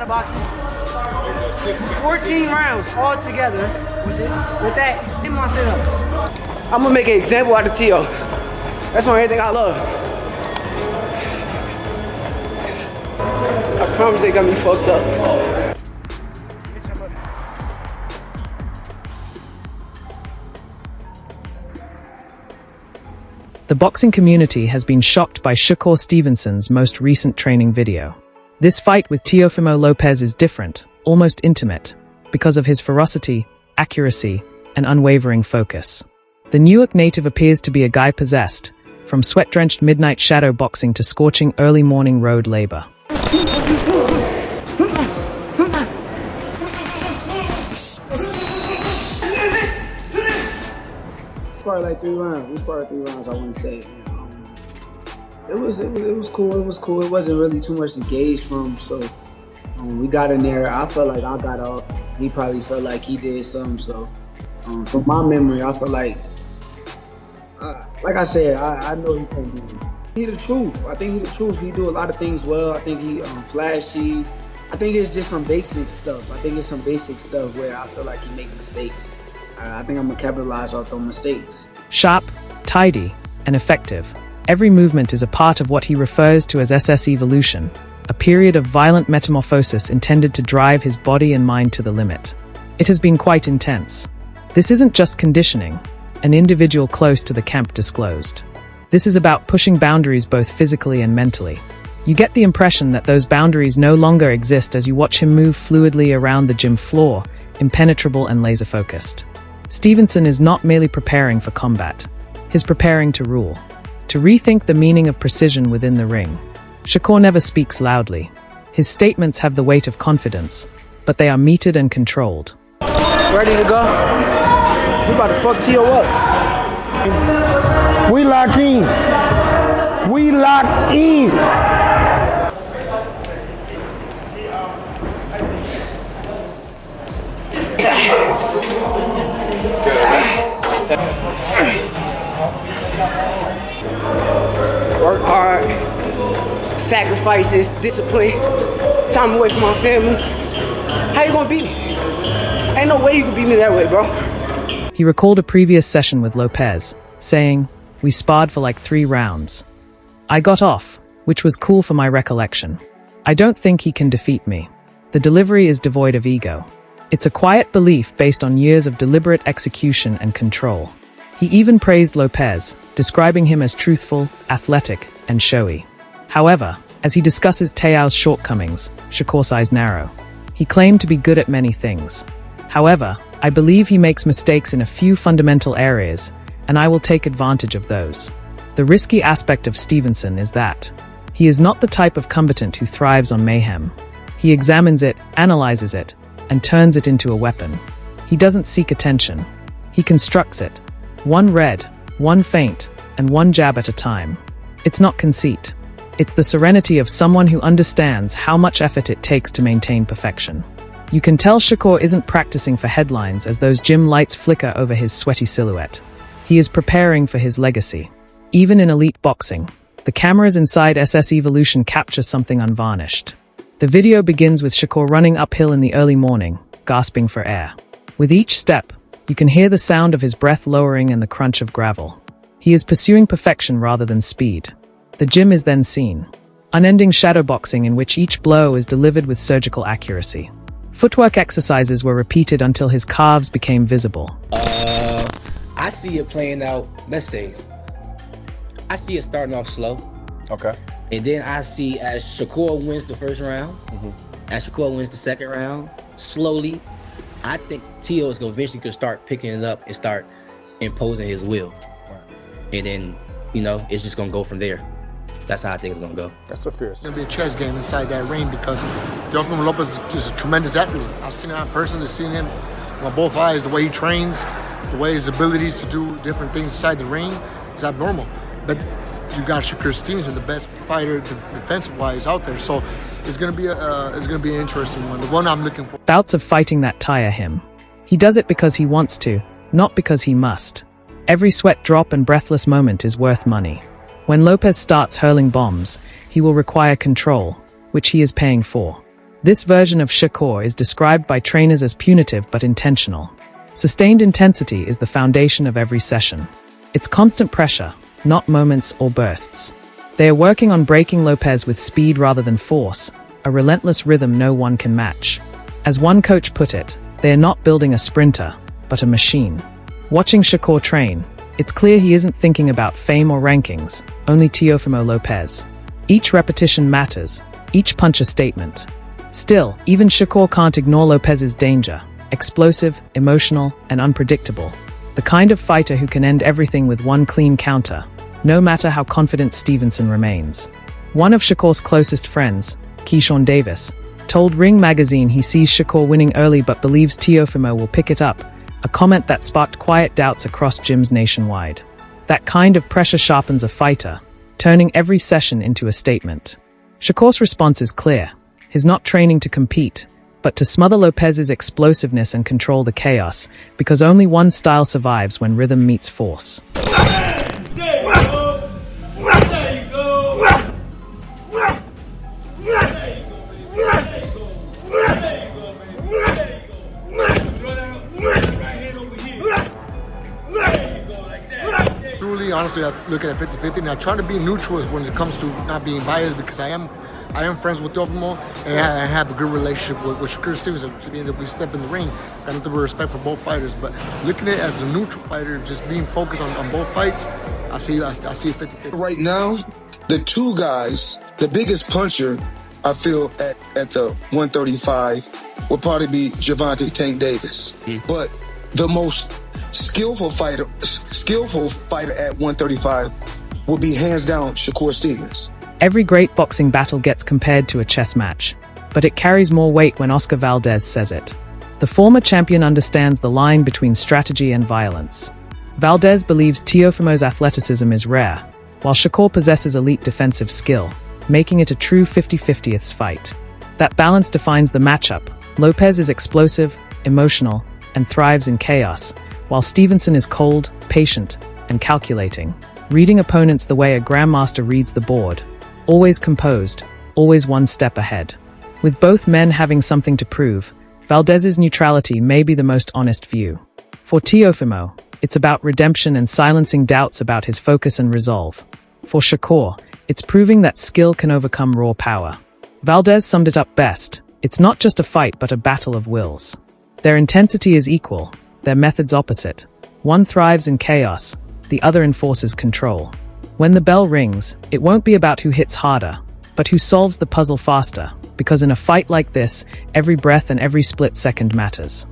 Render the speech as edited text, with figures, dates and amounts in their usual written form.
shadow boxing. 14 rounds all together with this, with that, in my sit-ups. I'm gonna make an example out of Teo. That's the only thing I love. I promise they got me fucked up. The boxing community has been shocked by Shakur Stevenson's most recent training video. This fight with Teofimo Lopez is different, almost intimate, because of his ferocity, accuracy, and unwavering focus. The Newark native appears to be a guy possessed, from sweat-drenched midnight shadow boxing to scorching early morning road labor. Probably like 3 rounds. We sparred 3 rounds, I want to say. It was cool. It was cool. It wasn't really too much to gauge from. So we got in there. I felt like I got up. He probably felt like he did something. So from my memory, I feel like I said, I know he can do it. He the truth. I think he the truth. He do a lot of things well. I think he flashy. I think it's just some basic stuff. I think it's some basic stuff where I feel like he make mistakes. I think I'm gonna capitalize off those mistakes. Sharp, tidy, and effective. Every movement is a part of what he refers to as SS evolution, a period of violent metamorphosis intended to drive his body and mind to the limit. It has been quite intense. This isn't just conditioning, an individual close to the camp disclosed. This is about pushing boundaries both physically and mentally. You get the impression that those boundaries no longer exist as you watch him move fluidly around the gym floor, impenetrable and laser-focused. Stevenson is not merely preparing for combat. He's preparing to rule, to rethink the meaning of precision within the ring. Shakur never speaks loudly. His statements have the weight of confidence, but they are metered and controlled. Ready to go? We about to fuck Teo up. We lock in. We lock in. Work hard, sacrifices, discipline, time away from my family. How you gonna beat me? Ain't no way you can beat me that way, bro. He recalled a previous session with Lopez, saying, "We sparred for like 3 rounds. I got off, which was cool for my recollection. I don't think he can defeat me." The delivery is devoid of ego. It's a quiet belief based on years of deliberate execution and control. He even praised Lopez, describing him as truthful, athletic, and showy. However, as he discusses Teo's shortcomings, Shakur's eyes narrow. He claimed to be good at many things. However, I believe he makes mistakes in a few fundamental areas, and I will take advantage of those. The risky aspect of Stevenson is that he is not the type of combatant who thrives on mayhem. He examines it, analyzes it, and turns it into a weapon. He doesn't seek attention. He constructs it. One red, one feint, and one jab at a time. It's not conceit. It's the serenity of someone who understands how much effort it takes to maintain perfection. You can tell Shakur isn't practicing for headlines as those gym lights flicker over his sweaty silhouette. He is preparing for his legacy. Even in elite boxing, the cameras inside SS Evolution capture something unvarnished. The video begins with Shakur running uphill in the early morning, gasping for air. With each step, you can hear the sound of his breath lowering and the crunch of gravel. He is pursuing perfection rather than speed. The gym is then seen. Unending shadow boxing in which each blow is delivered with surgical accuracy. Footwork exercises were repeated until his calves became visible. I see it playing out, let's say, I see it starting off slow. Okay. And then I see as Shakur wins the first round, as Shakur wins the second round, slowly, I think Teo is eventually going to start picking it up and start imposing his will. And then, you know, it's just going to go from there. That's how I think it's going to go. That's a fear. It's going to be a chess game inside that ring because Teofimo Lopez is a tremendous athlete. I've seen him in person, I've seen him with both eyes, the way he trains, the way his abilities to do different things inside the ring is abnormal. But you got Shakur Stevenson, the best fighter defensive-wise out there. So it's going to be an interesting one. The one I'm looking for. Bouts of fighting that tire him. He does it because he wants to, not because he must. Every sweat drop and breathless moment is worth money. When Lopez starts hurling bombs, he will require control, which he is paying for. This version of Shakur is described by trainers as punitive but intentional. Sustained intensity is the foundation of every session. It's constant pressure, not moments or bursts. They are working on breaking Lopez with speed rather than force, a relentless rhythm no one can match. As one coach put it, they are not building a sprinter, but a machine. Watching Shakur train, it's clear he isn't thinking about fame or rankings, only Teofimo Lopez. Each repetition matters, each punch a statement. Still, even Shakur can't ignore Lopez's danger. Explosive, emotional, and unpredictable. The kind of fighter who can end everything with one clean counter, no matter how confident Stevenson remains. One of Shakur's closest friends, Keyshawn Davis, told Ring magazine he sees Shakur winning early but believes Teofimo will pick it up, a comment that sparked quiet doubts across gyms nationwide. That kind of pressure sharpens a fighter, turning every session into a statement. Shakur's response is clear. He's not training to compete, but to smother Lopez's explosiveness and control the chaos, because only one style survives when rhythm meets force. Truly, honestly, I'm looking at 50-50. Now, trying to be neutral when it comes to not being biased, because I am friends with Teofimo, and I have a good relationship with Shakur Stevenson. If we step in the ring, got nothing but respect for both fighters. But looking at it as a neutral fighter, just being focused on both fights, I see it 50-50. Right now, the two guys, the biggest puncher, I feel at the 135 would probably be Gervonta Tank Davis. But the most skillful fighter at 135 will be hands down Shakur Stevens. Every great boxing battle gets compared to a chess match, but it carries more weight when Oscar Valdez says it. The former champion understands the line between strategy and violence. Valdez believes Teofimo's athleticism is rare, while Shakur possesses elite defensive skill, making it a true 50-50th fight. That balance defines the matchup. Lopez is explosive, emotional, and thrives in chaos, while Stevenson is cold, patient, and calculating, reading opponents the way a grandmaster reads the board. Always composed, always one step ahead. With both men having something to prove, Valdez's neutrality may be the most honest view. For Teofimo, it's about redemption and silencing doubts about his focus and resolve. For Shakur, it's proving that skill can overcome raw power. Valdez summed it up best. It's not just a fight but a battle of wills. Their intensity is equal, their methods opposite. One thrives in chaos, the other enforces control. When the bell rings, it won't be about who hits harder, but who solves the puzzle faster, because in a fight like this, every breath and every split second matters.